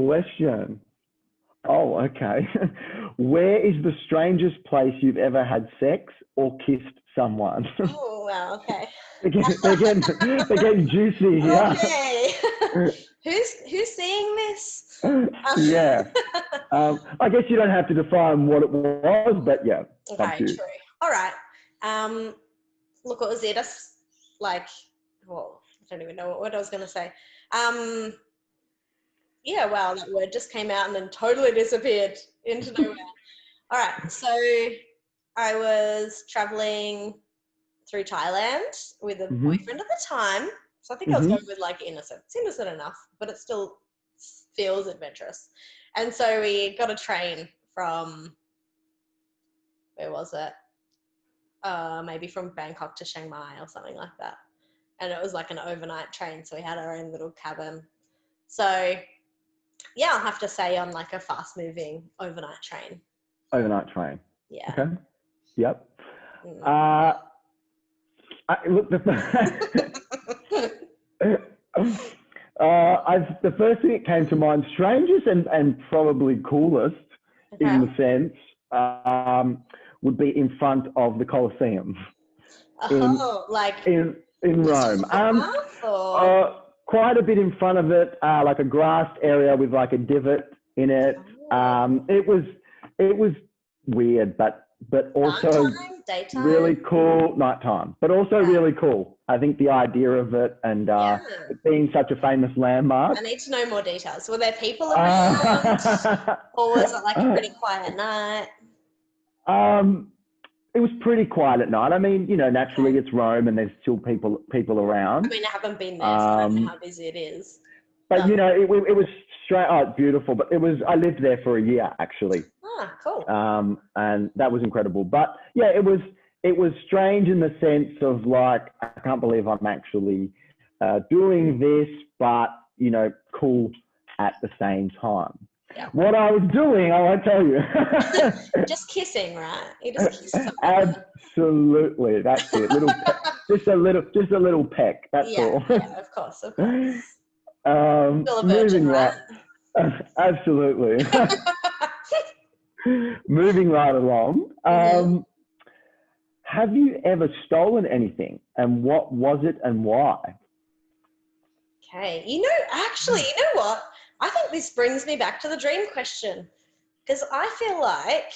question. Oh, okay. Where is the strangest place you've ever had sex or kissed someone? Oh, wow. Okay. They're getting juicy here. Okay. Who's seeing this? Yeah. I guess you don't have to define what it was, but yeah, up Okay, to you. true. All right. Look, what was it? That's like, well, I don't even know what I was going to say. Yeah, wow, that word just came out and then totally disappeared into nowhere. All right, so I was traveling through Thailand with a Mm-hmm. boyfriend at the time. So I think I was Mm-hmm. going with like innocent. It's innocent enough, but it still feels adventurous. And so we got a train from, where was it? Maybe from Bangkok to Chiang Mai or something like that. And it was like an overnight train, so we had our own little cabin. So yeah, I'll have to say on like a fast moving overnight train. Overnight train. Yeah. Okay. Yep. Mm. Look, the first thing that came to mind, strangest and probably coolest Okay. in the sense, would be in front of the Colosseum in Oh, like in just Rome. on the footpath or? Quite a bit in front of it, like a grassed area with like a divot in it. Oh. It was weird, but also Nighttime, daytime? really cool. Nighttime, but also Okay. really cool. I think the idea of it and Yeah. it being such a famous landmark. I need to know more details. Were there people around Uh, or was it like a pretty quiet night? um, it was pretty quiet at night. I mean, Okay. naturally it's Rome and there's still people I around. mean, I haven't been there, so I don't know Um, how busy it is. but But, it was straight. Oh, it's beautiful. But I lived there for a year actually, cool. and that was incredible. But yeah, it was strange in the sense of like I can't believe I'm actually doing this, but cool at the same time. Yeah. What I was doing, I won't tell you. Just kissing, right? You just kissed someone. Absolutely, that's it. Just a little peck. That's Yeah, all. yeah, of course, of course. Still a virgin, Moving right? right, absolutely. Moving right along. Mm-hmm. Have you ever stolen anything, and what was it, and why? Okay. Actually, you know what? I think this brings me back to the dream question. Because I feel like,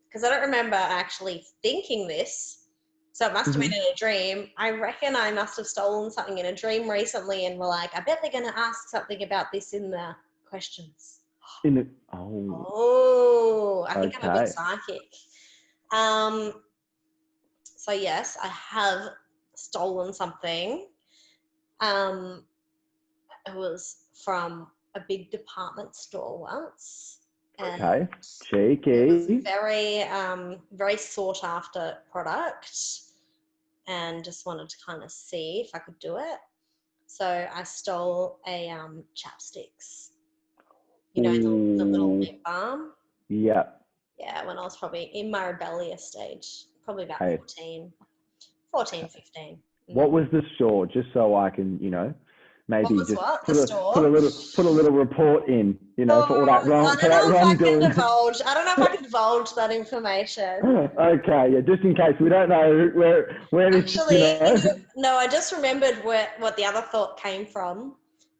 because I don't remember actually thinking this, so it must have been Mm-hmm. in a dream. I reckon I must have stolen something in a dream recently and were like, I bet they're going to ask something about this in the questions. Oh, Oh, I think I'm a bit okay. psychic. Um, so yes, I have stolen something. Um, it was from a big department store once, and Okay. it was Cheeky. very sought after product, and just wanted to kind of see if I could do it. So I stole a chapsticks, the little Ooh, lip balm. yeah. Yeah, when I was probably in my rebellious stage, probably about Hey, 14, 15. what was the store? Just so I can, What maybe was just what? The put a put a store? little put a little report in, for all that Oh, I wrong for don't that know if I can wrongdoing. divulge. I don't know if I can divulge that information. Okay, yeah, just in case we don't know where this, Actually, no, I just remembered what the other thought came from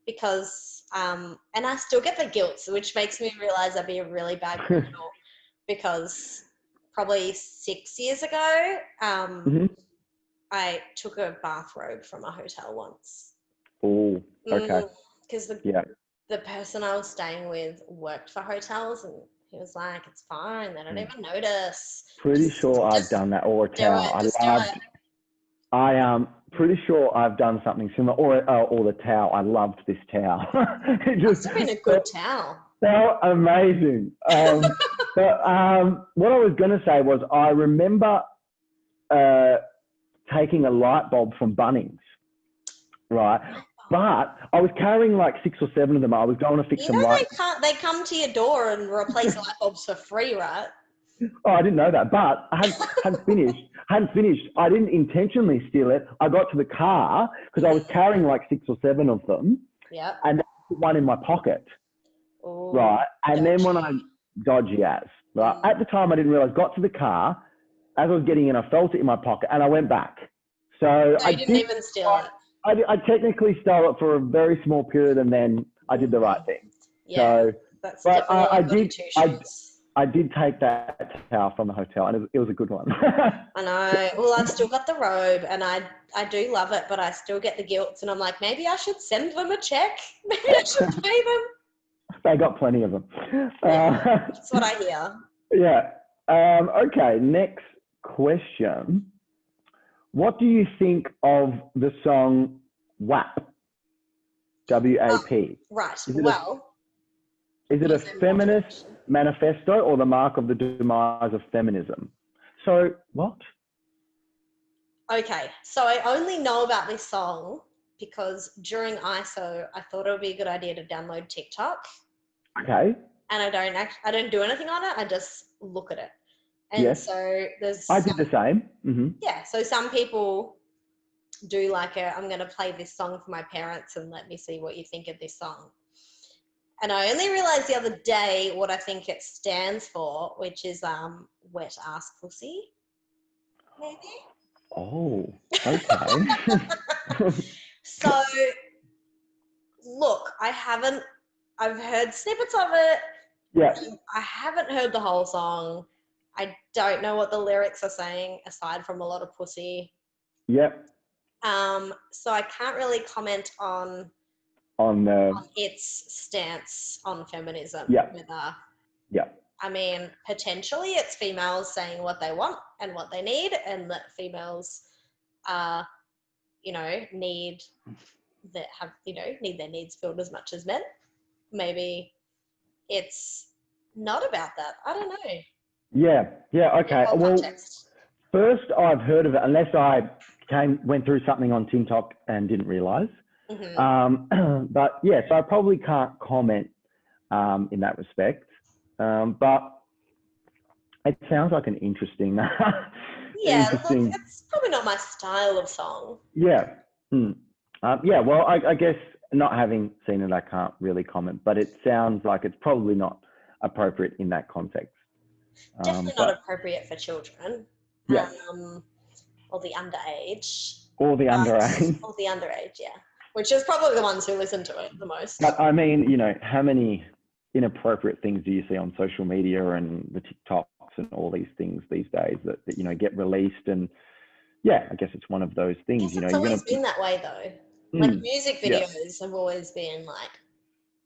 because, and I still get the guilt, which makes me realize I'd be a really bad criminal because probably 6 years ago, Mhm. I took a bathrobe from a hotel once. Oh, okay, Because yeah. the person I was staying with worked for hotels and he was like, it's fine, they don't Mm. even notice. Pretty sure I've Just done that, or a do towel. it, just do it. I am pretty sure I've done something similar, or the towel. I loved this towel. It Must just have been a good towel. felt amazing. But what I was going to say was I remember uh, taking a light bulb from Bunnings, right? But I was carrying like 6 or 7 of them. I was going to fix You some know light. they come to your door and replace light bulbs for free, right? Oh, I didn't know that, but I hadn't finished. I didn't intentionally steal it. I got to the car because I was carrying like 6 or 7 of them, Yep. and I put one in my pocket. Ooh, right? And then when dodgy. dodgy as, right? Mm. At the time, I didn't realize, got to the car, as I was getting in, I felt it in my pocket and I went back. So So you didn't even steal it. I technically stole it for a very small period and then I did the right thing. Yeah, So, that's but definitely goody two shoes. I did take that towel from the hotel and it was a good one. I know. Well, I've still got the robe, and I do love it, but I still get the guilt, and I'm like, maybe I should send them a check. Maybe I should pay them. They got plenty of them. That's what I hear. Yeah. Okay, next question. What do you think of the song WAP? W-A-P. Right. Is it Well, is it a feminist manifesto or the mark of the demise of feminism? So, what? Okay, so I only know about this song because during ISO, I thought it would be a good idea to download TikTok, Okay. and I don't do anything on it. I just look at it, and Yes. so there's I did the same. Mm-hmm. yeah. So some people do like I'm going to play this song for my parents and let me see what you think of this song. And I only realized the other day what I think it stands for, which is wet ass pussy, maybe. Oh, okay. So look, I've heard snippets of it. Yeah. I haven't heard the whole song. I don't know what the lyrics are saying aside from a lot of pussy. Yep. So I can't really comment on On its stance on feminism. Yeah. Yeah. I mean, potentially it's females saying what they want and what they need, and that females, need their needs filled as much as men. Maybe it's not about that. I don't know. Yeah. Yeah. Okay. Well, Context. first I've heard of it, unless I went through something on TikTok and didn't realize. Mm-hmm. But yeah, so I probably can't comment in that respect. But it sounds like an interesting, Yeah, look, it's probably not my style of song. Yeah. Yeah. Well, I guess not having seen it, I can't really comment. But it sounds like it's probably not appropriate in that context. Definitely not appropriate for children. Yeah. Or the underage. Or the underage. Or the underage, yeah. Which is probably the ones who listen to it the most. But I mean, how many inappropriate things do you see on social media and the TikToks and all these things these days that get released? And yeah, I guess it's one of those things. It's always been that way though. Like music videos have always been like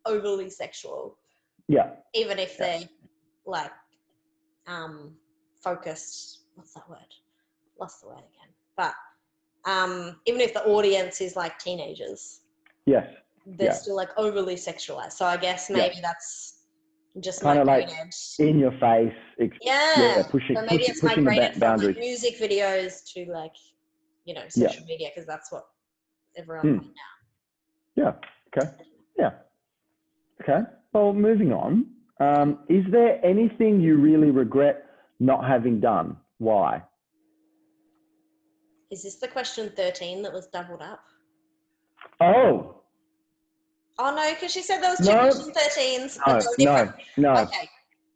overly sexual. Yeah. Even if they're like focused. What's that word? Lost the word again. But even if the audience is like teenagers. Yes. They're still like overly sexualized. So I guess maybe that's just kind of like in your face. Pushing, so maybe it's migrated from like music videos to like, social media, because that's what everyone's on now. Yeah. Okay. Yeah. Okay. Well, moving on. Is there anything you really regret not having done? Why? Is this the question 13 that was doubled up? Oh. Oh no, because she said there was two question 13s, but they were different. No. Okay.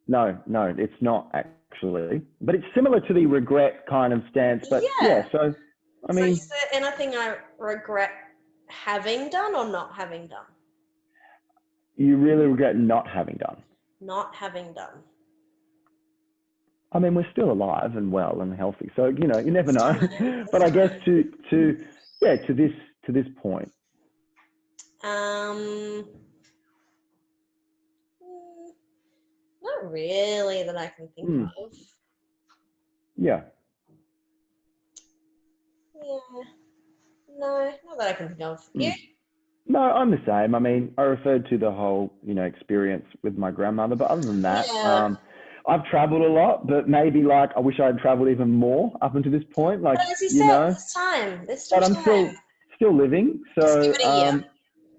No, it's not actually. But it's similar to the regret kind of stance. But so I mean, is there anything I regret having done or not having done? You really regret not having done? Not having done. I mean, we're still alive and well and healthy, so you never know. But I guess to this point. Not really that I can think of. Yeah. Yeah. No, not that I can think of. You? No, I'm the same. I mean, I referred to the whole, experience with my grandmother, but other than that, I've traveled a lot, but maybe like I wish I had traveled even more up until this point. Like, but as you said, there's time. There's still but time. I'm still living, so just give it a year.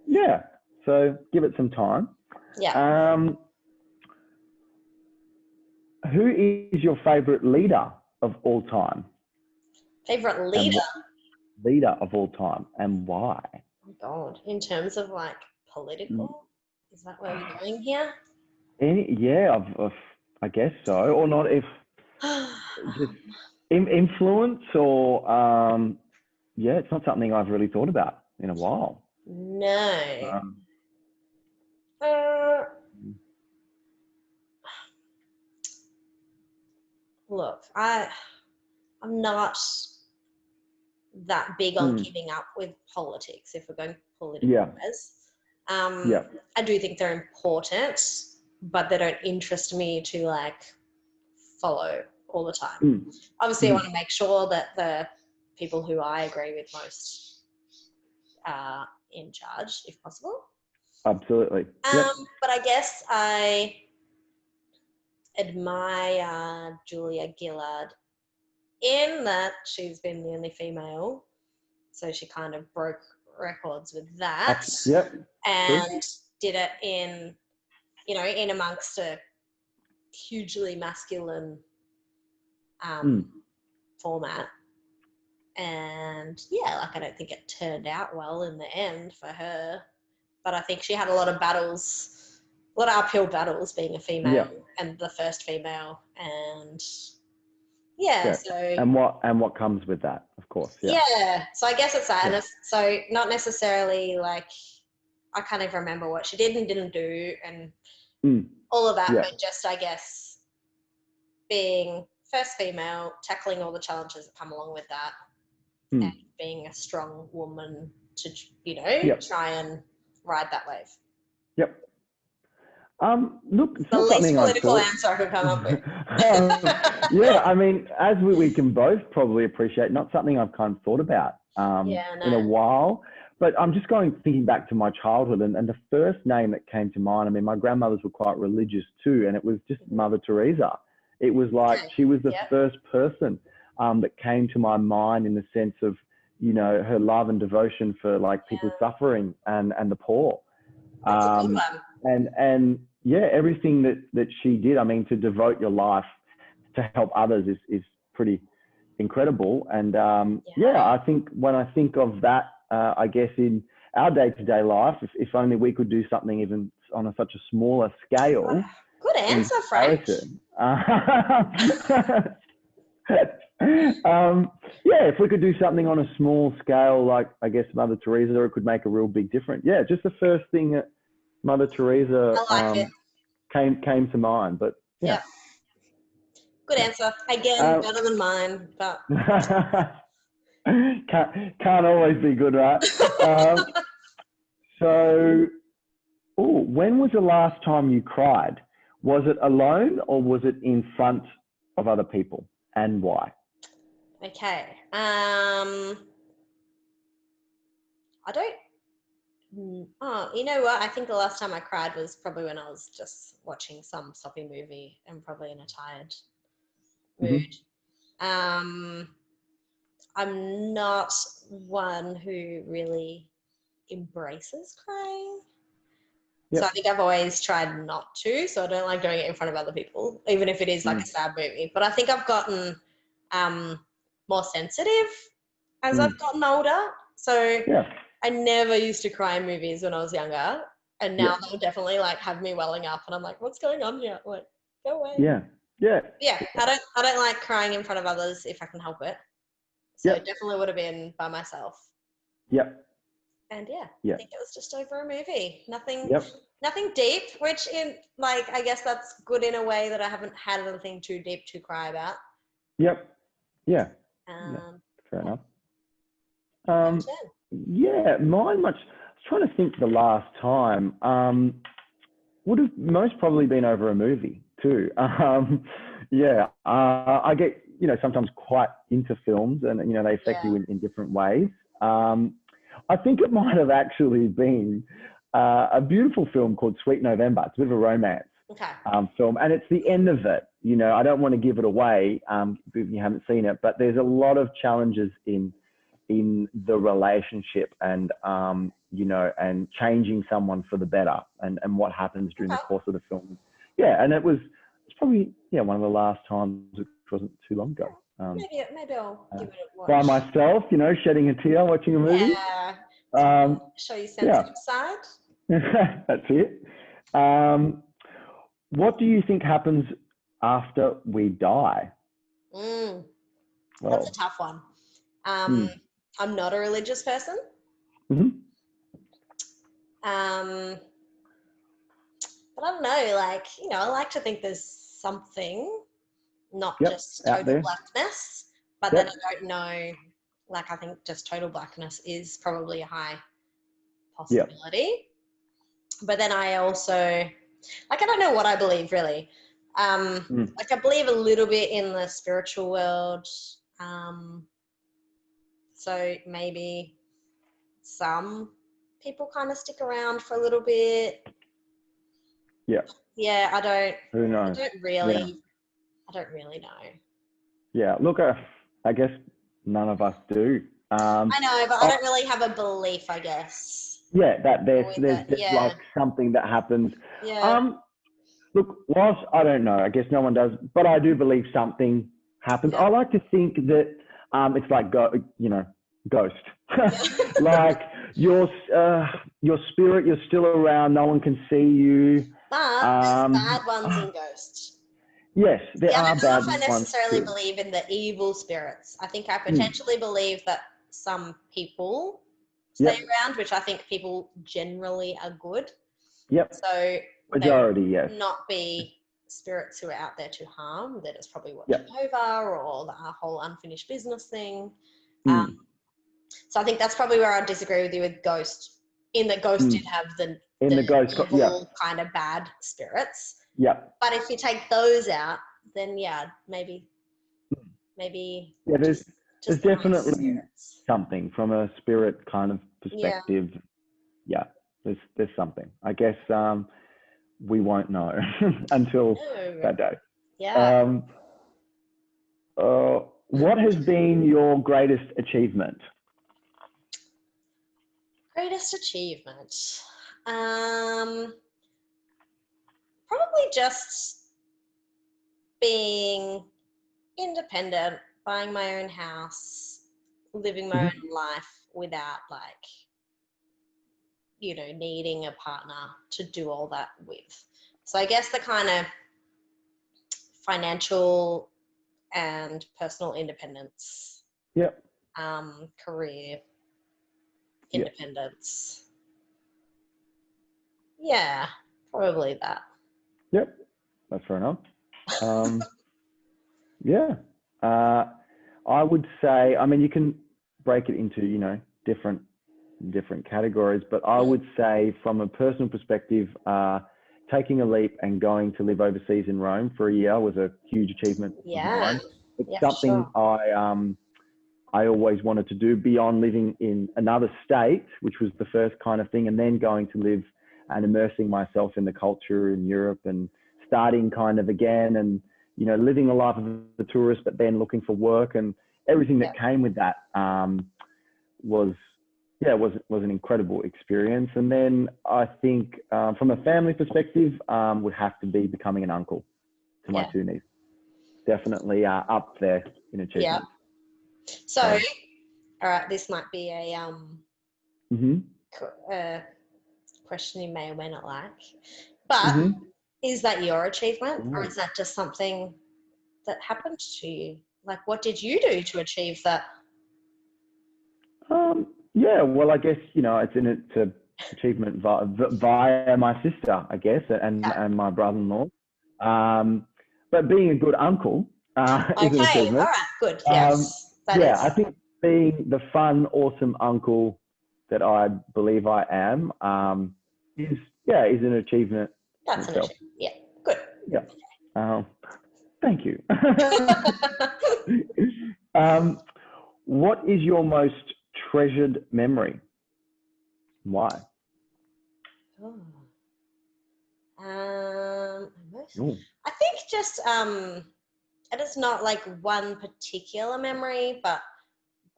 Yeah. So give it some time. Yeah. Who is your favorite leader of all time? Favorite leader? Leader of all time, and why? Oh God, in terms of like political? Is that where we're going here? Yeah, I guess so, or not. If just influence, or yeah, it's not something I've really thought about in a while. No. Um, Uh, look, I'm not that big on mm, keeping up with politics, if we're going political yeah, wise. yeah, I do think they're important, but they don't interest me to like follow all the time. mm, Obviously, I want to make sure that the people who I agree with most are in charge, if possible. absolutely. Yep. But I guess I admire Julia Gillard in that she's been the only female, so she kind of broke records with that, Yep. True. and did it in, in amongst a hugely masculine format. And yeah, like I don't think it turned out well in the end for her, but I think she had a lot of battles, a lot of uphill battles being a female and the first female, and yeah. So and what comes with that, of course. yeah, so I guess it's that. Yeah. And so not necessarily like I can't even remember what she did and didn't do and all of that, but just I guess being first female, tackling all the challenges that come along with that, and being a strong woman to, try and ride that wave. Yep. Look, it's The not least something political I thought. answer I could come up with. Yeah, I mean, as we can both probably appreciate, not something I've kind of thought about in a while. But I'm just thinking back to my childhood, and the first name that came to mind, I mean, my grandmothers were quite religious too, and it was just Mother Teresa. It was like she was the first person that came to my mind in the sense of, her love and devotion for like people suffering and the poor. That's a good one. And yeah, everything that she did, I mean, to devote your life to help others is pretty incredible. And I think when I think of that, I guess in our day-to-day life, if only we could do something even on such a smaller scale. Good answer, Frank. Yeah, if we could do something on a small scale, like I guess Mother Teresa, it could make a real big difference. Yeah, just the first thing that Mother Teresa came to mind. But yeah. Good answer. Again, better than mine, but can't always be good, right? So, when was the last time you cried? Was it alone or was it in front of other people, and why? Okay. I don't. Oh, you know what? I think the last time I cried was probably when I was just watching some soppy movie and probably in a tired mood. I'm not one who really embraces crying. So I think I've always tried not to. So I don't like doing it in front of other people, even if it is like a sad movie. But I think I've gotten more sensitive as I've gotten older. So I never used to cry in movies when I was younger. And now they'll definitely like have me welling up and I'm like, what's going on here? I'm like, go away. Yeah. I don't like crying in front of others if I can help it. So it definitely would have been by myself. And I think it was just over a movie. Nothing deep, which in like I guess that's good in a way that I haven't had anything too deep to cry about. Fair enough. Mine much. I was trying to think the last time. Would have most probably been over a movie too. I get sometimes quite into films, and they affect you in different ways. I think it might have actually been a beautiful film called Sweet November. It's a bit of a romance film, and it's the end of it. I don't want to give it away if you haven't seen it, but there's a lot of challenges in the relationship and and changing someone for the better, and what happens during the course of the film. And it's probably one of the last times, which wasn't too long ago. Maybe I'll give it a watch. By myself, shedding a tear watching a movie. Show you sensitive side. That's it. What do you think happens after we die? Mm, that's a Well, tough one. hmm. I'm not a religious person. Hmm. Um, but I don't know, like, I like to think there's something, not Yep, just out total there. blackness, but then Yep. I don't know, like, I think just total blackness is probably a high Yep. possibility. But then I also, like, I don't know what I believe really. Mm. Like, I believe a little bit in the spiritual world. Um, so maybe some people kind of stick around for a little bit. Yeah. Yeah, Who I knows? don't Yeah. really, I don't really know. Yeah. Look, I guess none of us do. I know, but I I, don't really have a belief, I guess, yeah, that with it. there's Yeah, like something that happens. yeah, Um, Look, whilst I don't know, I guess no one does, but I do believe something happens. yeah, I like to think that it's like ghost. yeah. Like your spirit, you're still around. No one can see you. But there's Um, bad ones in ghosts. yes, there Yeah, I are don't know bad if I ones necessarily too. believe in the evil spirits. I think I Mm, potentially believe that some people stay yep, around, which I think people generally are good. yep. So they would Majority, yes. not be spirits who are out there to harm. They're just probably watching Yep. over or the whole unfinished business thing. Um, Mm, so I think that's probably where I disagree with you with Ghost, in that Ghost did mm. have In the the ghost, evil yep, kind of bad spirits. yep. But if you take those out, then yeah, maybe Yeah, there's just the nice definitely spirits. something from a spirit kind of Yeah. perspective. Yeah, there's something. I guess we won't know until No. that day. Yeah. Um, what has been your greatest achievement? Greatest achievement. Um, Probably just being independent, buying my own house, living my Mhm. own life without like, needing a partner to do all that with. So I guess the kind of financial and personal independence, Yep, career yep, independence. Yeah, probably that. yep. That's fair enough. Um, yeah, uh, I would say. I mean, you can break it into different categories, but I Mm. would say from a personal perspective, taking a leap and going to live overseas in Rome for a year was a huge achievement of Yeah, mine. It's yeah, for something sure. I always wanted to do beyond living in another state, which was the first kind of thing, and then going to live and immersing myself in the culture in Europe and starting kind of again and living a life of a tourist, but then looking for work and everything Yeah, that came with that. Was was an incredible experience. And then I think from a family perspective, would have to be becoming an uncle to my yeah, two nieces. Definitely up there in yeah. achievements. So, So, all right, this might be a hmm question you may or may not like, but hmm is that your achievement, or Ooh. is that just something that happened to you? Like, what did you do to achieve that? Yeah, well, I guess it's a achievement via my sister, I guess, and Yeah. my brother-in-law. But being a good uncle is an Okay, all achievement. right, good. Um, Yes, that yeah, I is. think being the fun, awesome uncle that I believe I am is is an achievement in That's an itself. achievement. Yeah, good. Yeah. Um, thank you. um, what is your most treasured memory? Why? Oh. Ooh. I think just it is not like one particular memory, but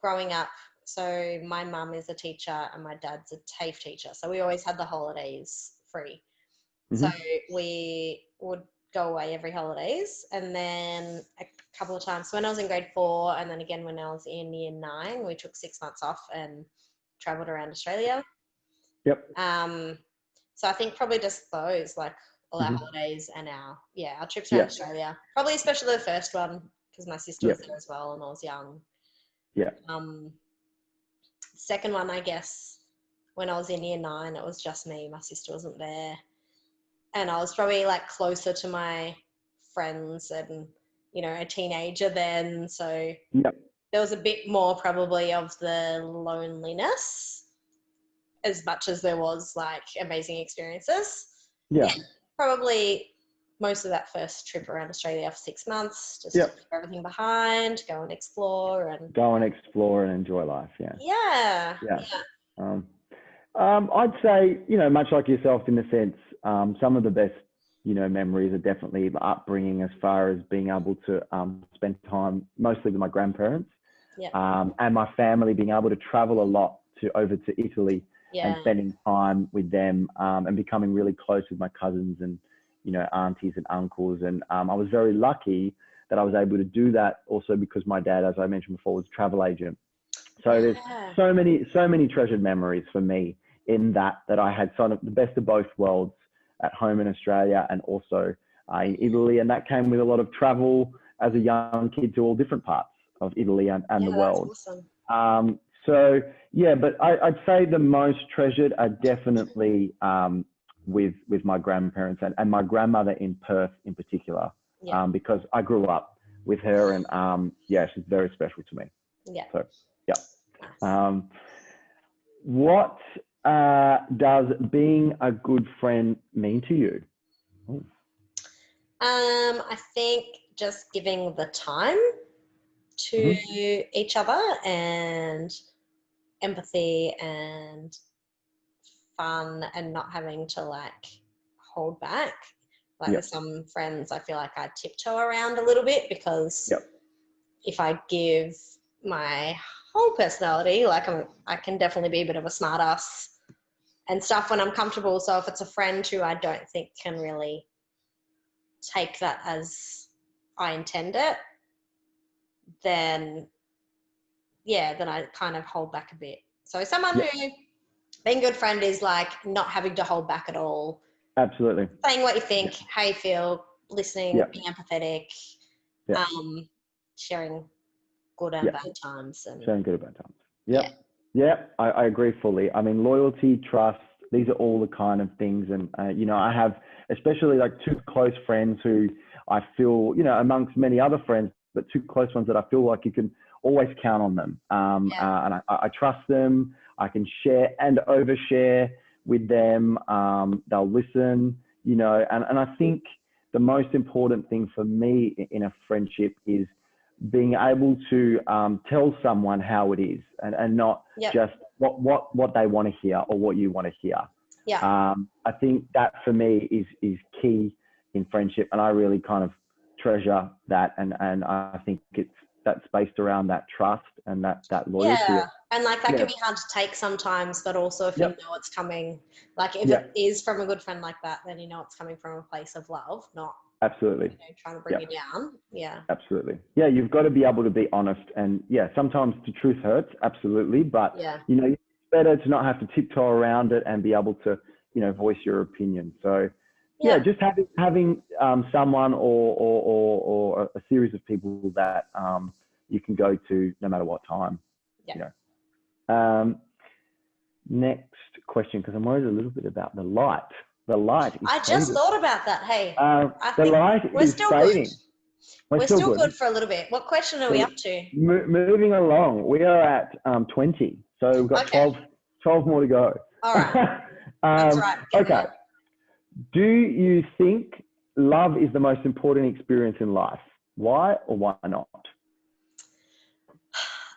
growing up. So my mum is a teacher and my dad's a TAFE teacher. So we always had the holidays free. So Mm-hmm. we would go away every holidays, and then a couple of times when I was in grade 4, and then again when I was in year 9, we took 6 months off and travelled around Australia. Yep. Um, So I think probably just those, like all our Mhm. holidays and our trips around Yeah. Australia. Probably especially the first one because my sister Yeah. was there as well and I was young. Yeah. Second one, I guess, when I was in year 9, it was just me. My sister wasn't there. And I was probably like closer to my friends and, a teenager then. So Yeah. there was a bit more probably of the loneliness as much as there was like amazing experiences. Yeah. Probably most of that first trip around Australia for 6 months, just Yeah. leave everything behind, go and explore and Go and explore and enjoy life. Yeah. yeah. Yeah. I'd say, much like yourself in the sense, some of the best, memories are definitely the upbringing as far as being able to spend time mostly with my grandparents and my family, being able to travel a lot over to Italy and spending time with them and becoming really close with my cousins and, aunties and uncles. And I was very lucky that I was able to do that also because my dad, as I mentioned before, was a travel agent. So there's so many treasured memories for me in that I had sort of the best of both worlds at home in Australia and also in Italy. And that came with a lot of travel as a young kid to all different parts of Italy and the world. That's awesome. But I'd say the most treasured are definitely with my grandparents and my grandmother in Perth in particular, because I grew up with her and she's very special to me. Yeah. So, yeah. Nice. What does being a good friend mean to you? Ooh. I think just giving the time to each other and empathy and fun and not having to like hold back. Like with some friends, I feel like I tiptoe around a little bit because if I give my whole personality, like I can definitely be a bit of a smartass and stuff when I'm comfortable. So if it's a friend who I don't think can really take that as I intend it, then I kind of hold back a bit. So someone who being a good friend is like not having to hold back at all. Absolutely. Saying what you think, how you feel, listening, being empathetic, sharing good and bad times. Sharing good and bad times. Yeah, I agree fully. I mean, loyalty, trust, these are all the kind of things. And, I have especially like 2 close friends who I feel, amongst many other friends, but 2 close ones that I feel like you can always count on them. And I trust them. I can share and overshare with them. They'll listen, and I think the most important thing for me in a friendship is being able to tell someone how it is and not just what they want to hear or what you want to hear. I think that for me is key in friendship, and I really kind of treasure that, and I think that's based around that trust and that loyalty. And like that can be hard to take sometimes, but also if you know it's coming, like if it is from a good friend like that, then you know it's coming from a place of love, not absolutely trying to bring you down. Absolutely. You've got to be able to be honest, and sometimes the truth hurts, absolutely, but it's better to not have to tiptoe around it and be able to voice your opinion. So just having someone or a series of people that you can go to no matter what time. Next question, because I'm worried a little bit about the light. The light is I just faded. thought about that. Hey, the light is fading. We're still good for a little bit. What question are we up to? Moving along, we are at 20. So we've got 12 more to go. All right. That's right. Okay. Do you think love is the most important experience in life? Why or why not?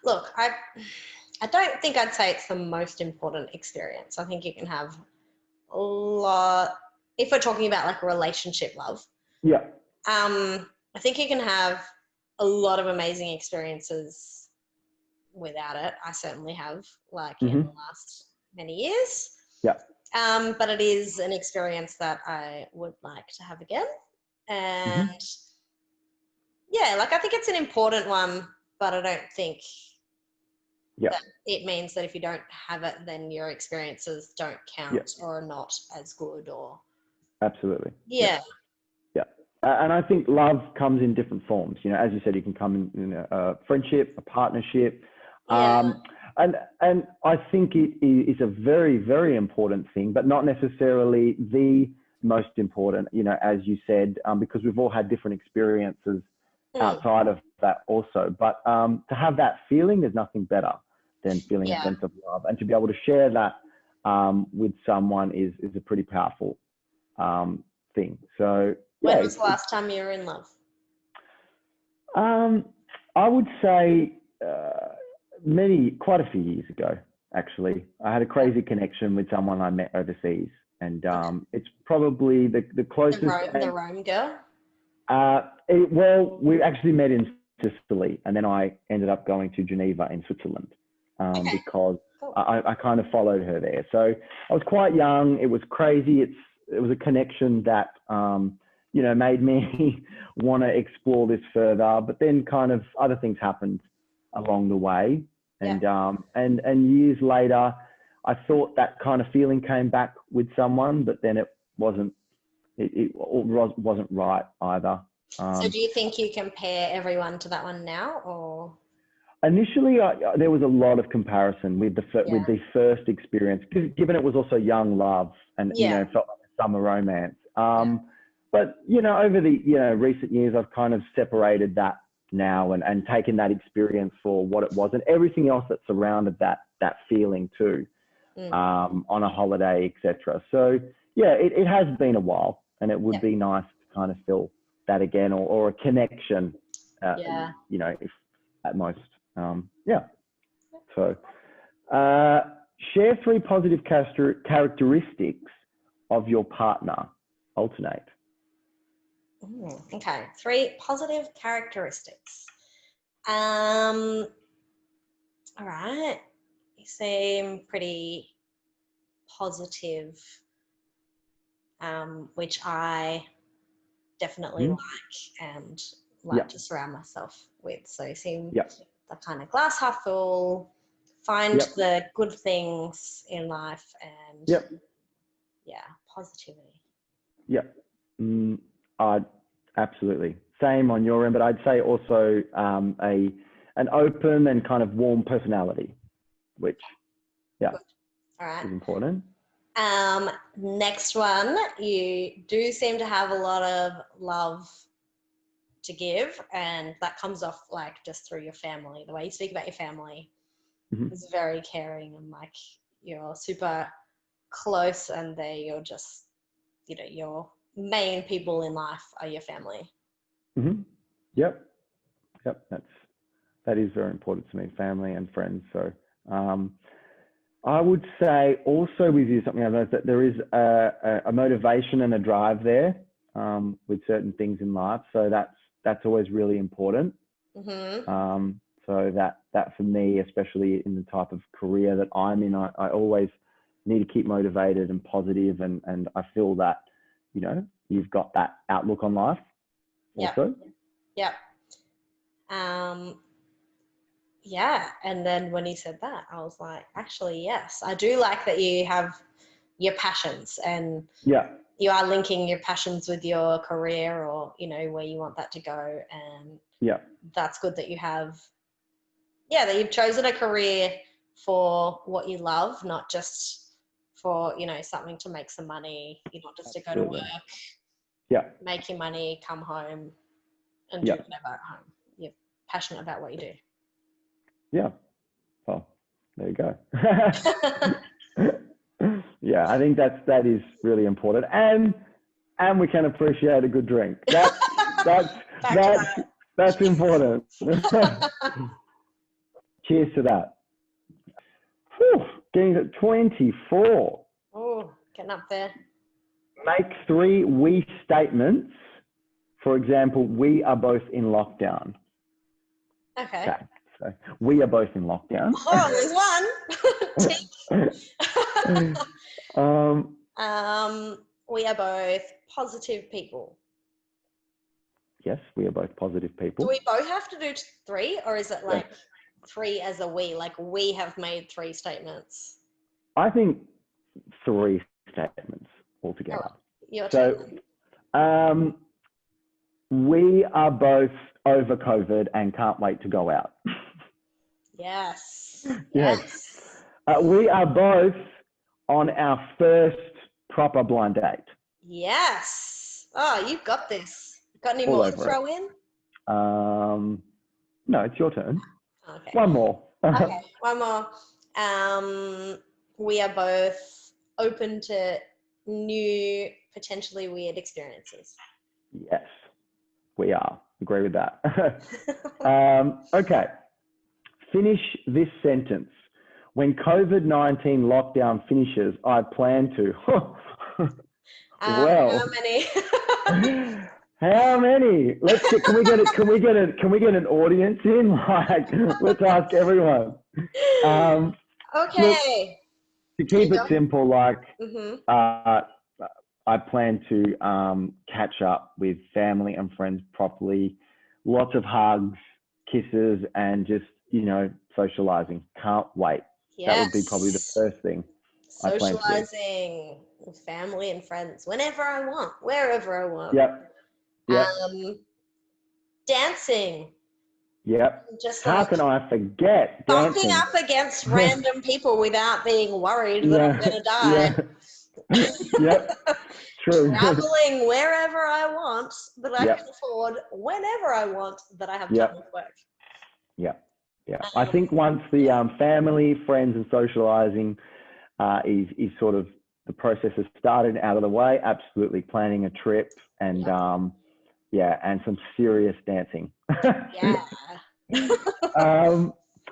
Look, I don't think I'd say it's the most important experience. I think you can have a lot, if we're talking about like relationship love. I think you can have a lot of amazing experiences without it. I certainly have, like in the last many years. But it is an experience that I would like to have again. And like I think it's an important one, but I don't think Yeah. that it means that if you don't have it, then your experiences don't Yeah. count or are not as good or Absolutely. yeah. Yeah. And I think love comes in different forms. You know, as you said, you can come in a friendship, a partnership. Yeah. And I think it is a very, very important thing, but not necessarily the most important, you know, as you said, because we've all had different experiences outside of that also. But to have that feeling, there's nothing better than feeling a sense of love. And to be able to share that with someone is a pretty powerful thing. So, When was the last time you were in love? I would say quite a few years ago, actually. I had a crazy connection with someone I met overseas, and it's probably the closest. The Rome girl? Well, we actually met in Sicily, and then I ended up going to Geneva in Switzerland because I kind of followed her there. So I was quite young. It was crazy. It was a connection that you know, made me want to explore this further. But then kind of other things happened along the way. And years later, I thought that kind of feeling came back with someone, but then it wasn't right either. So do you think you compare everyone to that one now, or? Initially, there was a lot of comparison with the first experience, given it was also young love and you know, felt like a summer romance. But you know, over the recent years, I've kind of separated that now and taken that experience for what it was and everything else that surrounded that feeling too, on a holiday, etc. So yeah, it has been a while, and it would be nice to kind of feel that again, or a connection. You know, if at most. So share 3 positive characteristics of your partner. Alternate. Okay, 3 positive characteristics. All right. You seem pretty positive, which I definitely like and like to surround myself with. So you seem the kind of glass half full, find the good things in life, and positivity. Absolutely. Same on your end, but I'd say also an open and kind of warm personality, which All right. is important. Next one, you do seem to have a lot of love to give, and that comes off like just through your family. The way you speak about your family is very caring, and like you're super close, and you're just, you know, your main people in life are your family. Yep. That is very important to me, family and friends. So I would say also with you something I've noticed, that there is a motivation and a drive there with certain things in life. So that's always really important. So that for me, especially in the type of career that I'm in, I always need to keep motivated and positive, and I feel that, you know, you've got that outlook on life also. And then when you said that, I was like, actually, yes, I do like that you have your passions, and you are linking your passions with your career, or, you know, where you want that to go. And that's good that you have, that you've chosen a career for what you love, not just for, you know, something to make some money. You're not just to go to work, make your money, come home and do whatever at home. You're passionate about what you do. Well, there you go. I think that is really important, and we can appreciate a good drink. That's important. Cheers to that. Getting to 24. Oh, getting up there. Make 3 we statements. For example, we are both in lockdown. Okay. So we are both in lockdown. Oh, there's one. We are both positive people. Yes, we are both positive people. Do we both have to do 3, or is it like three as a we, like we have made three statements. I think 3 statements altogether. All right, your So, turn. we are both over COVID and can't wait to go out. Yes. Yes. We are both on our first proper blind date. Yes. Oh, you've got this. Got any All more to over throw in? No, it's your turn. Okay. One more. Okay, one more. We are both open to new, potentially weird experiences. Yes, we are. Agree with that. Okay. Finish this sentence. When COVID-19 lockdown finishes, I plan to. Well, how many? how many? Let's get. Can we get it? Can we get it? Can we get an audience in? Like, let's ask everyone. Okay. Look, to keep it go. simple, like, Mm-hmm. I plan to catch up with family and friends properly. Lots of hugs, kisses, and just, socializing. Can't wait. Yes. That would be probably the first thing I plan to do. Socializing with family and friends whenever I want, wherever I want. Yep. Yep. Dancing. Yep. Just How like can I forget bumping dancing? up against random people without being worried that I'm going to die. Yeah. Yep. True. Traveling wherever I want that I Yep. can afford, whenever I want that I have Yep. time with work. Yeah. Yeah. I think once the family, friends, and socializing is sort of the process has started out of the way, absolutely planning a trip and and some serious dancing. Yeah.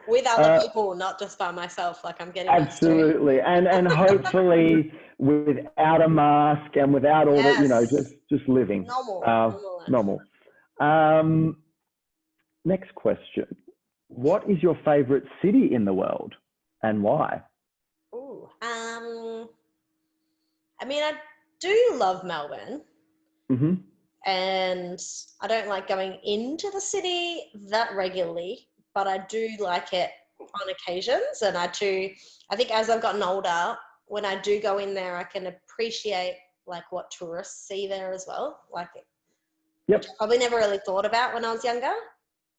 With other people, not just by myself, like I'm getting absolutely. And hopefully without a mask and without all the, just living. Normal. Next question. What is your favorite city in the world and why? Ooh, I mean, I do love Melbourne. Mm-hmm. And I don't like going into the city that regularly, but I do like it on occasions. And I think as I've gotten older, when I do go in there, I can appreciate like what tourists see there as well. Like, which I probably never really thought about when I was younger.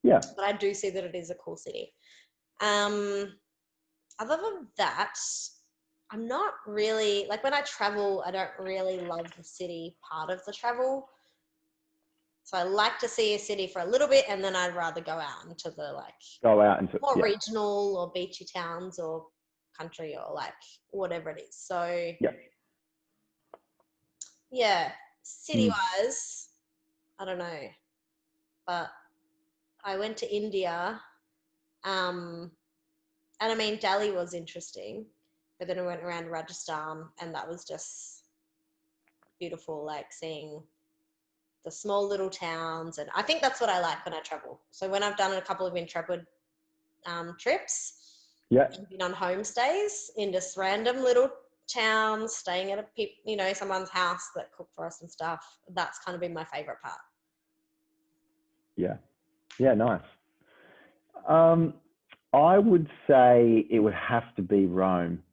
Yeah. But I do see that it is a cool city. Other than that, I'm not really, like when I travel, I don't really love the city part of the travel. So I like to see a city for a little bit, and then I'd rather go out into the more regional or beachy towns or country or like whatever it is. So city-wise, I don't know, but I went to India, and I mean Delhi was interesting, but then I went around Rajasthan, and that was just beautiful, like seeing the small little towns. And I think that's what I like when I travel. So when I've done a couple of intrepid trips, and been on homestays in just random little towns, staying at someone's house that cook for us and stuff, that's kind of been my favorite part. Yeah, nice. I would say it would have to be Rome.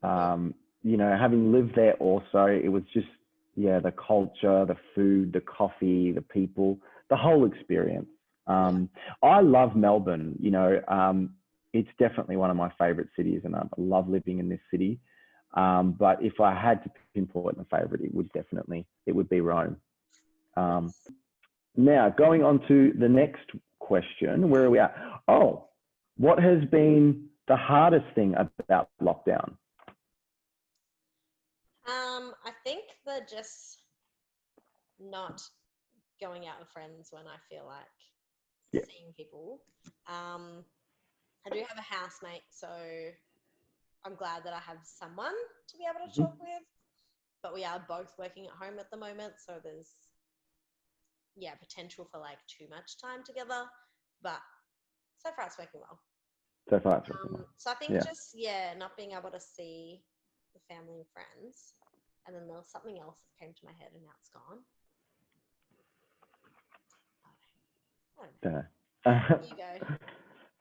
Having lived there also, it was just the culture, the food, the coffee, the people, the whole experience. I love Melbourne. It's definitely one of my favorite cities, and I love living in this city. But if I had to pinpoint a favorite, it would be Rome. Now, going on to the next question, where are we at? Oh, what has been the hardest thing about lockdown? I think that just not going out with friends when I feel like seeing people. I do have a housemate, so I'm glad that I have someone to be able to talk with, but we are both working at home at the moment, so there's potential for like too much time together, but so far it's working well. So I think just not being able to see the family and friends. And then there was something else that came to my head and now it's gone.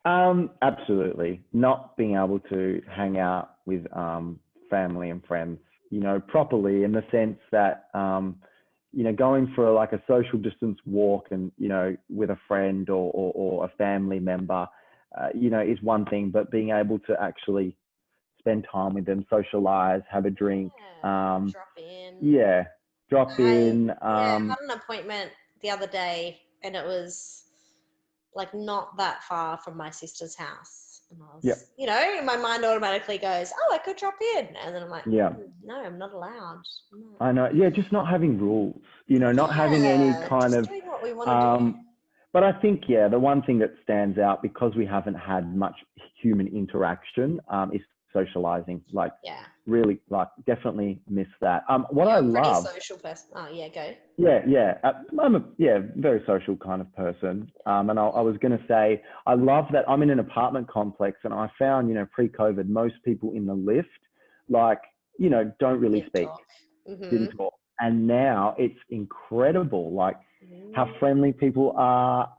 You Absolutely. Not being able to hang out with family and friends, properly, in the sense that, going for like a social distance walk and, with a friend or a family member, is one thing, but being able to actually spend time with them, socialize, have a drink, Yeah, drop in. yeah, drop in. I had an appointment the other day, and it was like not that far from my sister's house. And I Yeah, was, my mind automatically goes, oh, I could drop in. And then I'm like, yeah. no, I'm not allowed. No. I know. Yeah, just not having rules, not having any Yeah, kind just of, doing what we want to do. but I think, yeah, the one thing that stands out, because we haven't had much human interaction, is socializing. Like, Yeah. really, like, definitely miss that. What You're I a pretty love, social person. Oh, yeah, go. I'm a very social kind of person. And I was going to say, I love that I'm in an apartment complex, and I found, pre-COVID, most people in the lift, like, don't really Didn't speak, talk. didn't talk. And now it's incredible, like how Mm. friendly people are.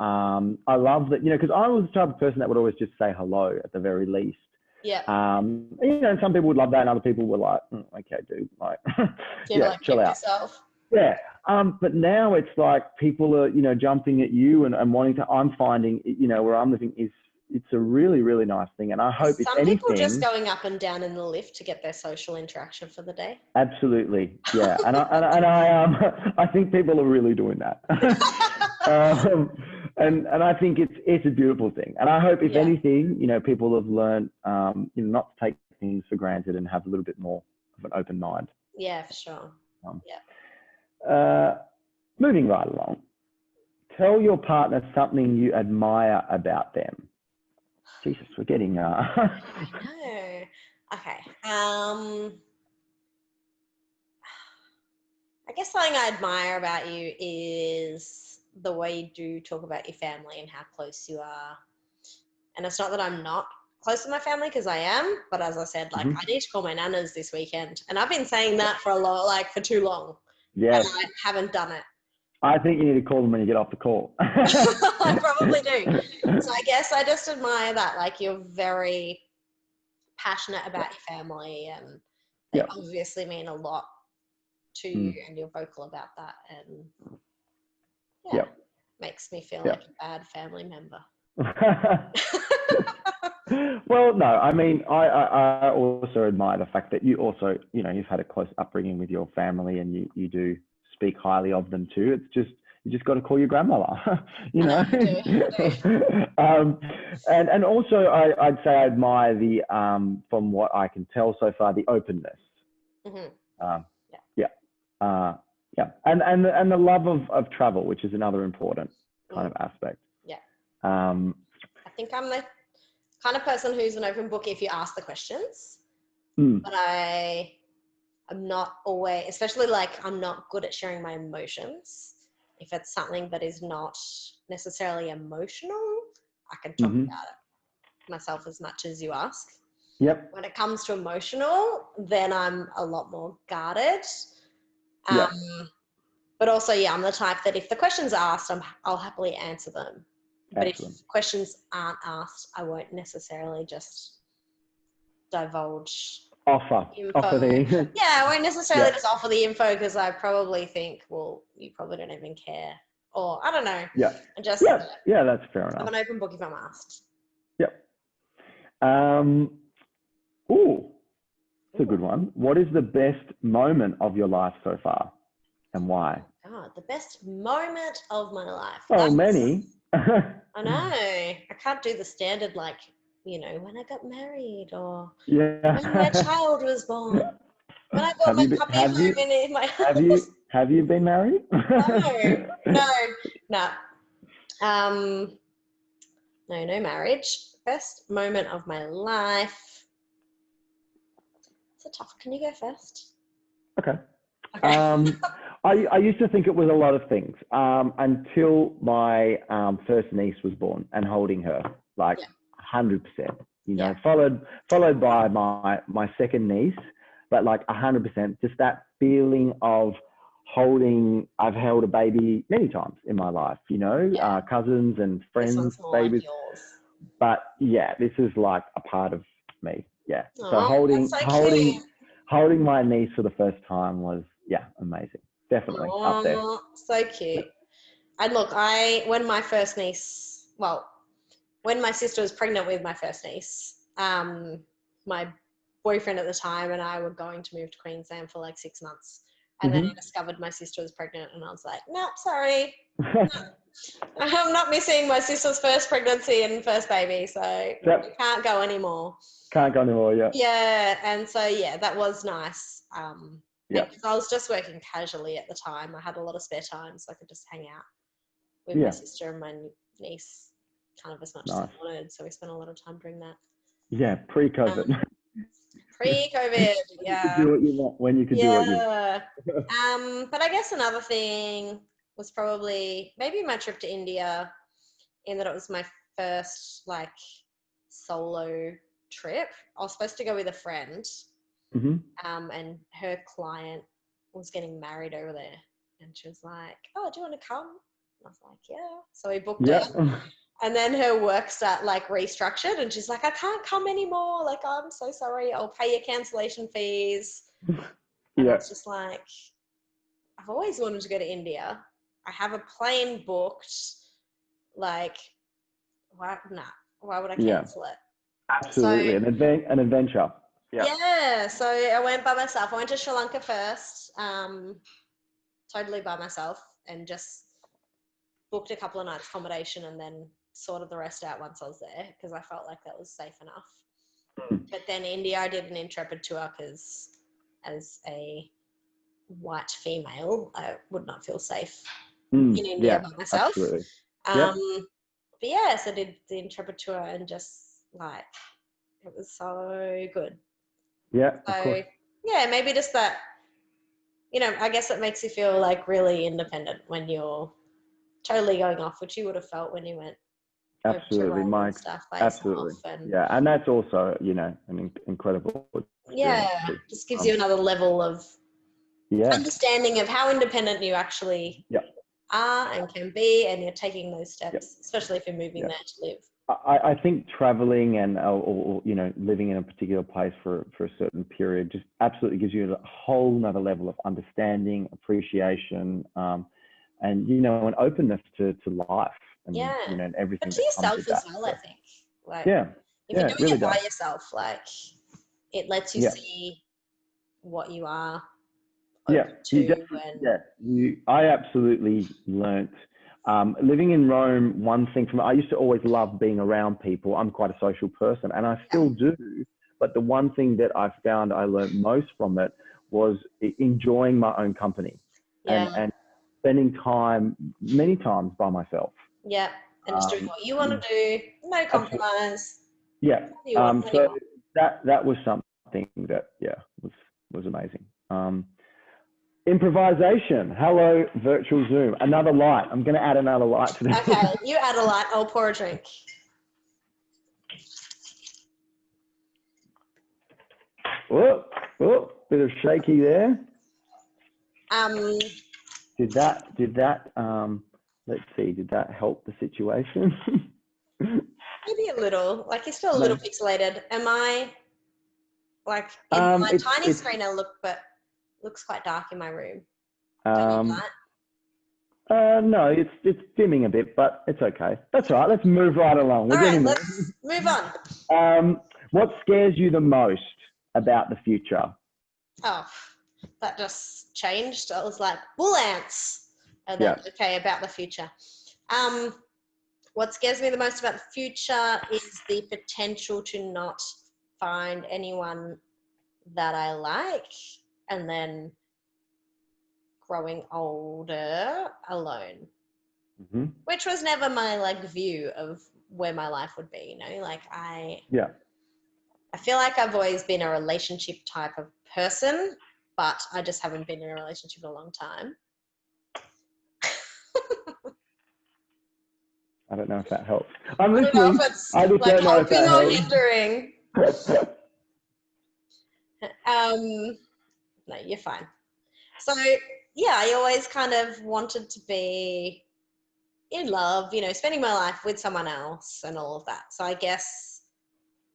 I love that, because I was the type of person that would always just say hello at the very least. Yeah. And some people would love that, and other people were like, okay, dude, like, yeah, chill out. Yourself. Yeah. But now it's like people are, jumping at you and wanting to, I'm finding, where I'm living it's a really, really nice thing. And I hope, if Some people just anything, going up and down in the lift to get their social interaction for the day. absolutely. Yeah. And I think people are really doing that. And I think it's a beautiful thing. And I hope, if Yeah. anything, not to take things for granted and have a little bit more of an open mind. Yeah, for sure. Moving right along. Tell your partner something you admire about them. Jesus, we're getting. I know. Okay. I guess something I admire about you is the way you do talk about your family and how close you are. And it's not that I'm not close to my family, because I am, but as I said, like, I need to call my nanas this weekend, and I've been saying that for too long. Yes. And I haven't done it. I think you need to call them when you get off the call. I probably do. So I guess I just admire that. Like, you're very passionate about your family, and they obviously mean a lot to you, and you're vocal about that. And makes me feel like a bad family member. Well, no, I mean, I also admire the fact that you also, you've had a close upbringing with your family, and you do speak highly of them too. It's just, you just got to call your grandmother, I do. And also I'd say I admire the, from what I can tell so far, the openness. And the love of travel, which is another important kind of aspect. I think I'm the kind of person who's an open book if you ask the questions, but I'm not always, especially like, I'm not good at sharing my emotions. If it's something that is not necessarily emotional, I can talk about it myself as much as you ask. Yep. When it comes to emotional, then I'm a lot more guarded. But also, I'm the type that if the question's asked, I'll happily answer them. But Excellent. if questions aren't asked, I won't necessarily just divulge offer info. I won't necessarily just offer the info, because I probably think, well, you probably don't even care, or I don't know. That's fair enough. I'm an open book if I'm asked. It's a good one. What is the best moment of your life so far, and why? God, the best moment of my life. Many. I know. I can't do the standard, like, when I got married, or when my child was born, when I got my puppy home in my house. Have you been married? No. No marriage. Best moment of my life. It's a tough. Can you go first? Okay. I used to think it was a lot of things, until my first niece was born, and holding her, like 100%, followed by my second niece, but like 100%, just that feeling of holding. I've held a baby many times in my life, cousins and friends, babies. But yeah, this is like a part of me. Yeah. So Oh, that's so cute. holding my niece for the first time was, yeah, amazing. Definitely up there. Oh, so cute. And look, when my first niece, well, when my sister was pregnant with my first niece, my boyfriend at the time and I were going to move to Queensland for like 6 months. And then I discovered my sister was pregnant and I was like, nope, sorry. I'm not missing my sister's first pregnancy and first baby, so Yep. you can't go anymore. Can't go anymore, yeah. Yeah, and so yeah, that was nice. Yeah. Because I was just working casually at the time. I had a lot of spare time, so I could just hang out with Yeah. my sister and my niece kind of as much as I Nice. wanted. So we spent a lot of time doing that. Yeah, pre-COVID. Pre-COVID, You yeah. could do what you want when you could do what you want. Yeah. But I guess another thing was probably maybe my trip to India, in that it was my first like solo trip. I was supposed to go with a friend, Mm-hmm. and her client was getting married over there, and she was like, "Oh, do you want to come?" And I was like, "Yeah." So we booked Yeah. it, and then her work restructured, and she's like, "I can't come anymore. Like, I'm so sorry. I'll pay your cancellation fees." And I Yeah. was just like, I've always wanted to go to India. I have a plane booked. Like, why? Nah. Why would I Yeah. cancel it? Absolutely. So, An adventure. Yeah. yeah. So I went by myself. I went to Sri Lanka first, totally by myself, and just booked a couple of nights accommodation and then sorted the rest out once I was there because I felt like that was safe enough. But then India, I did an Intrepid tour because as a white female, I would not feel safe in India by myself. Absolutely. Yep. But yeah, so I did the Intrepid tour and just like, it was so good. Yeah, So of course. yeah, maybe just that, I guess it makes you feel like really independent when you're totally going off, which you would have felt when you went Absolutely, over to Rome and Mike. stuff by Absolutely. yourself. And Yeah, and that's also, an incredible experience. yeah, just gives you another level of understanding of how independent you actually are and can be, and you're taking those steps, especially if you're moving there to live. I think traveling and or living in a particular place for a certain period just absolutely gives you a whole nother level of understanding, appreciation, and an openness to life and and everything but to that comes yourself with as that. well, I think. Like, if you're doing really it by does. yourself, like it lets you see what you are Yeah, open to. I absolutely learnt. Living in Rome, one thing I used to always love being around people. I'm quite a social person and I still do. But the one thing that I found I learned most from it was enjoying my own company and spending time many times by myself. Yeah, and just doing what you want to do, no compromise. Yeah. So that was something that was amazing. Improvisation. Hello, virtual Zoom. Another light. I'm going to add another light to this. Okay, you add a light. I'll pour a drink. Oh, bit of shaky there. Did that let's see, did that help the situation? Maybe a little. Like, you're still a little pixelated. Am I like in my tiny screen? Looks quite dark in my room. No, it's dimming a bit, but it's okay. That's all right. Let's move right along. All right, let's move on. What scares you the most about the future? Oh, that just changed. I was like, bull ants. And then, okay, about the future. What scares me the most about the future is the potential to not find anyone that I like, and then growing older alone, which was never my view of where my life would be. I feel like I've always been a relationship type of person, but I just haven't been in a relationship in a long time. I don't know if that helps. I'm listening. I don't know if it's helping or hindering. No, you're fine. So yeah, I always kind of wanted to be in love, you know, spending my life with someone else and all of that. So I guess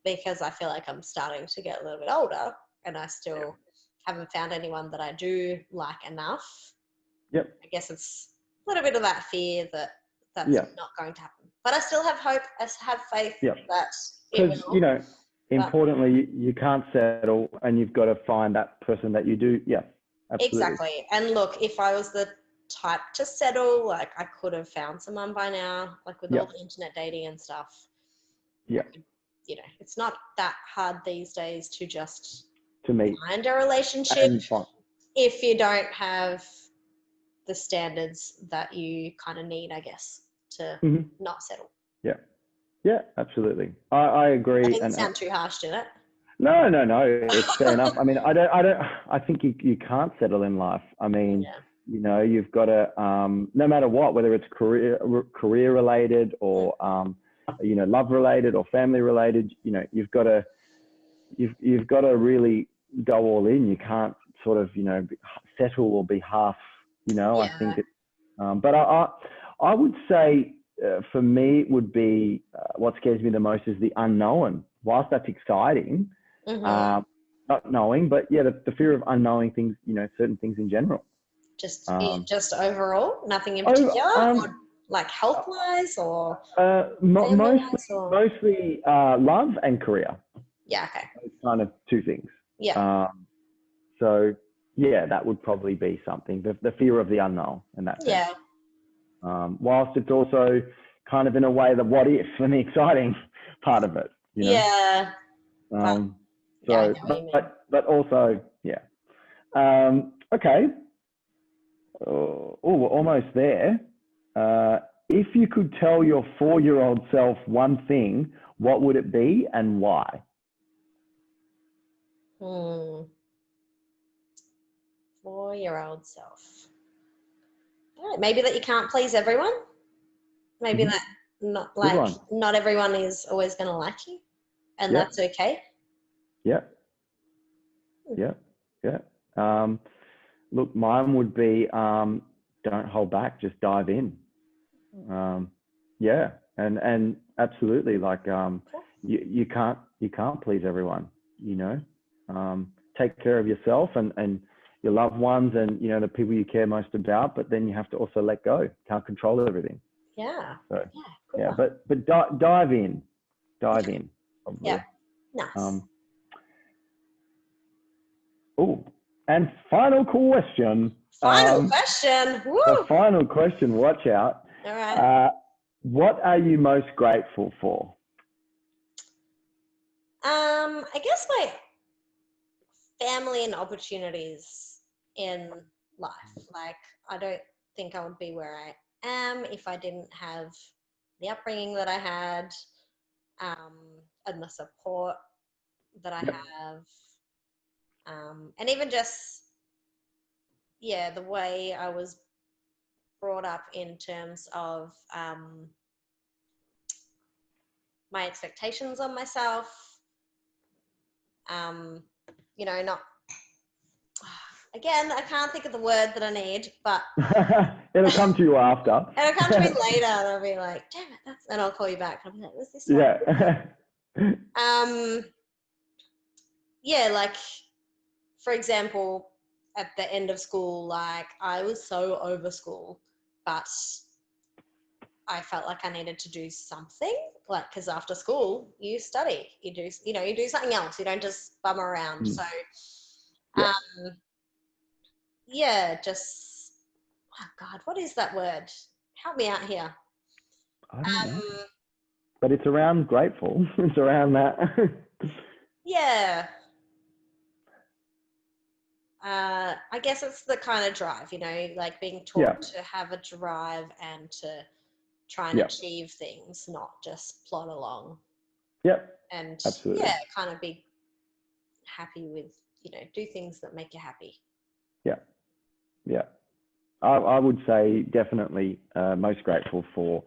because I feel like I'm starting to get a little bit older and I still haven't found anyone that I do like enough. Yep. I guess it's a little bit of that fear that that's Yeah. not going to happen. But I still have hope. I have faith Yeah. that it Because, will. you know, importantly, you can't settle and you've got to find that person that you do. Yeah, absolutely. Exactly. And look, if I was the type to settle, like I could have found someone by now, like with all the internet dating and stuff. Yeah. You know, it's not that hard these days to just meet find a relationship if you don't have the standards that you kind of need, I guess, to not settle. Yeah. Yeah, absolutely. I agree. That didn't sound too harsh, did it? No. It's fair enough. I mean, I think you can't settle in life. I mean, you know, you've got to, no matter what, whether it's career related or, you know, love related or family related, you know, you've got to really go all in. You can't sort of, you know, settle or be half, you know, I think it, but I would say for me, it would be what scares me the most is the unknown. Whilst that's exciting, not knowing, but yeah, the fear of unknowing things, you know, certain things in general. Just overall, nothing in particular, or like health wise or mostly love and career. Yeah, okay. Those kind of two things. Yeah. So yeah, that would probably be something. The fear of the unknown and that. Yeah. Whilst it's also kind of in a way the what if and the exciting part of it. You know? Yeah. But also, yeah. Okay. Oh, we're almost there. If you could tell your 4-year-old self one thing, what would it be and why? 4-year-old self. Maybe that you can't please everyone. Maybe that not everyone is always going to like you, and that's okay. Yeah. Look, mine would be don't hold back, just dive in. And absolutely, like you can't please everyone. You know, take care of yourself and your loved ones and, you know, the people you care most about, but then you have to also let go. Can't control everything. Yeah. So, but dive in. Probably. Yeah. Nice. And final question. Woo! The final question. Watch out. All right. What are you most grateful for? I guess my family and opportunities in life. Like, I don't think I would be where I am if I didn't have the upbringing that I had, and the support that I have, and even just, the way I was brought up in terms of my expectations on myself. You know, not. Again, I can't think of the word that I need, but it'll come to you after. It'll come to me later, and I'll be like, "Damn it!" And I'll call you back. And I'll be like, "What's this one?" Yeah. Like, for example, at the end of school, like I was so over school, but I felt like I needed to do something. Like, because after school, you study, you do something else. You don't just bum around. So, just, oh God, what is that word? Help me out here. I don't know. But it's around grateful. It's around that. Yeah. I guess it's the kind of drive, you know, like being taught to have a drive and to try and achieve things, not just plod along. Yep. And absolutely. Kind of be happy with, you know, do things that make you happy. Yeah. I would say definitely most grateful for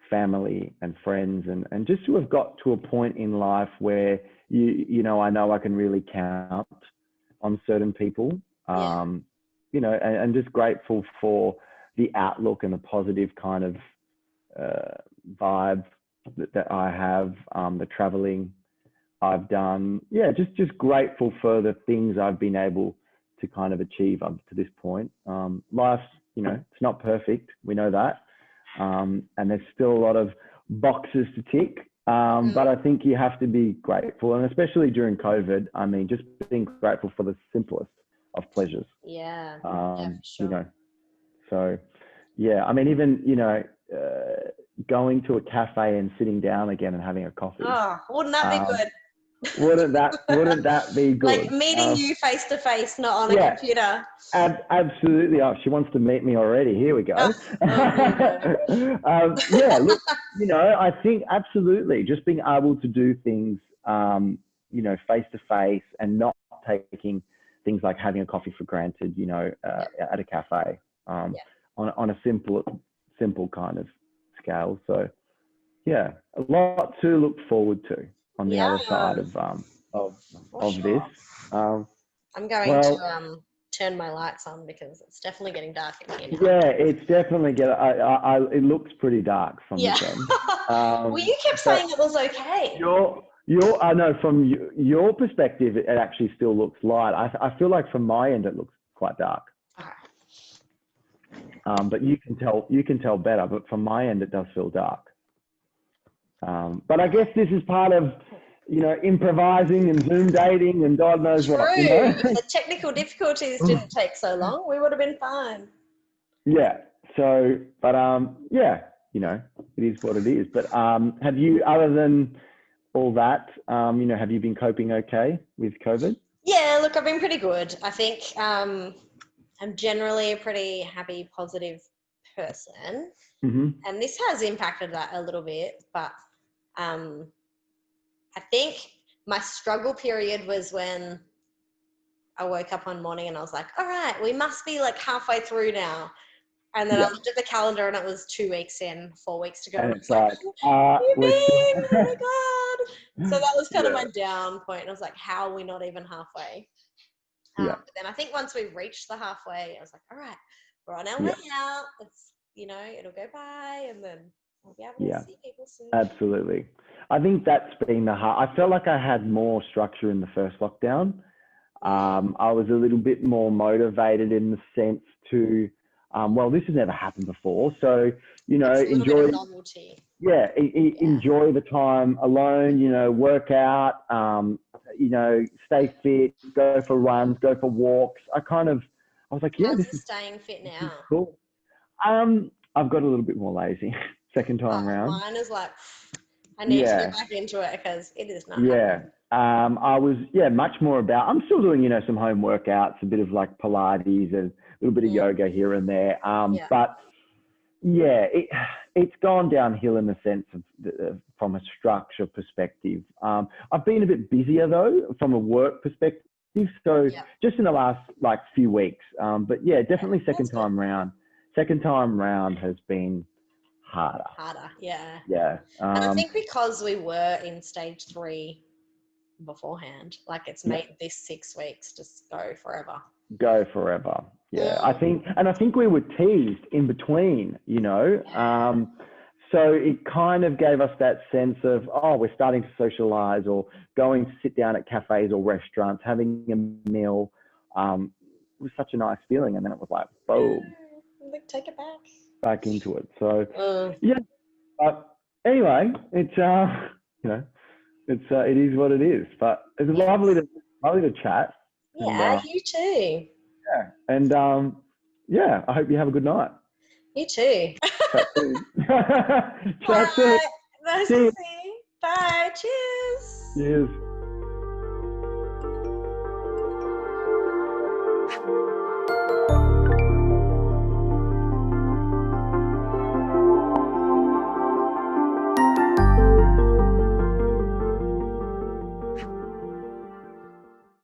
family and friends and just to have got to a point in life where you know, I know I can really count on certain people, you know, and just grateful for the outlook and the positive kind of vibe that I have, the traveling I've done. Yeah, just grateful for the things I've been able to kind of achieve up to this point. Life's, it's not perfect. We know that. And there's still a lot of boxes to tick. But I think you have to be grateful, and especially during COVID, I mean, just being grateful for the simplest of pleasures. Yeah. For sure. So yeah, I mean, even, going to a cafe and sitting down again and having a coffee. Oh, wouldn't that be good? Wouldn't that be good? Like meeting you face to face, not on a computer. Absolutely. Oh, she wants to meet me already. Here we go. Oh, yeah, look, I think absolutely just being able to do things, face to face and not taking things like having a coffee for granted, at a cafe, on a simple kind of scale. So yeah, a lot to look forward to on the other side of this. I'm going to turn my lights on because it's definitely getting dark in here now. Yeah, it's definitely it looks pretty dark from this end. Well, you kept saying it was okay. I know from your perspective, it actually still looks light. I feel like from my end, it looks quite dark. Okay. But you can tell better. But from my end, it does feel dark. But I guess this is part of, improvising and Zoom dating and God knows what. If the technical difficulties didn't take so long, we would have been fine. Yeah. So, but it is what it is. But have you, other than all that, have you been coping okay with COVID? Yeah, look, I've been pretty good. I think I'm generally a pretty happy, positive person. Mm-hmm. And this has impacted that a little bit, but I think my struggle period was when I woke up one morning and I was like, all right, we must be like halfway through now. And then I looked at the calendar and it was 2 weeks in, 4 weeks to go. And it's like, oh my God. So that was kind of my down point. And I was like, how are we not even halfway? But then I think once we reached the halfway, I was like, all right, we're on our way out. It's, it'll go by and then we'll be able to see people soon. Absolutely. I think that's been I felt like I had more structure in the first lockdown. I was a little bit more motivated in the sense to, this has never happened before. So, enjoy novelty. Enjoy the time alone, work out, stay fit, go for runs, go for walks. I was like, this is staying fit now. Is cool. I've got a little bit more lazy second time round. Mine is like, I need to get back into it because it is not. Yeah. I was, much more about, I'm still doing, some home workouts, a bit of like Pilates and a little bit of yoga here and there. But it's gone downhill in the sense of from a structure perspective. I've been a bit busier though, from a work perspective. So just in the last few weeks, but definitely second time round has been harder. Yeah. And I think because we were in stage 3 beforehand, it's made this 6 weeks just go forever. Yeah. I think we were teased in between, so it kind of gave us that sense of, we're starting to socialize or going to sit down at cafes or restaurants, having a meal. It was such a nice feeling. And then it was like, boom. Take it back into it. So but anyway, it's it is what it is. But it's lovely to chat. Yeah, and, you too. Yeah, and I hope you have a good night. You too. Chat soon. Bye. Nice to see you. Bye. Cheers. Cheers.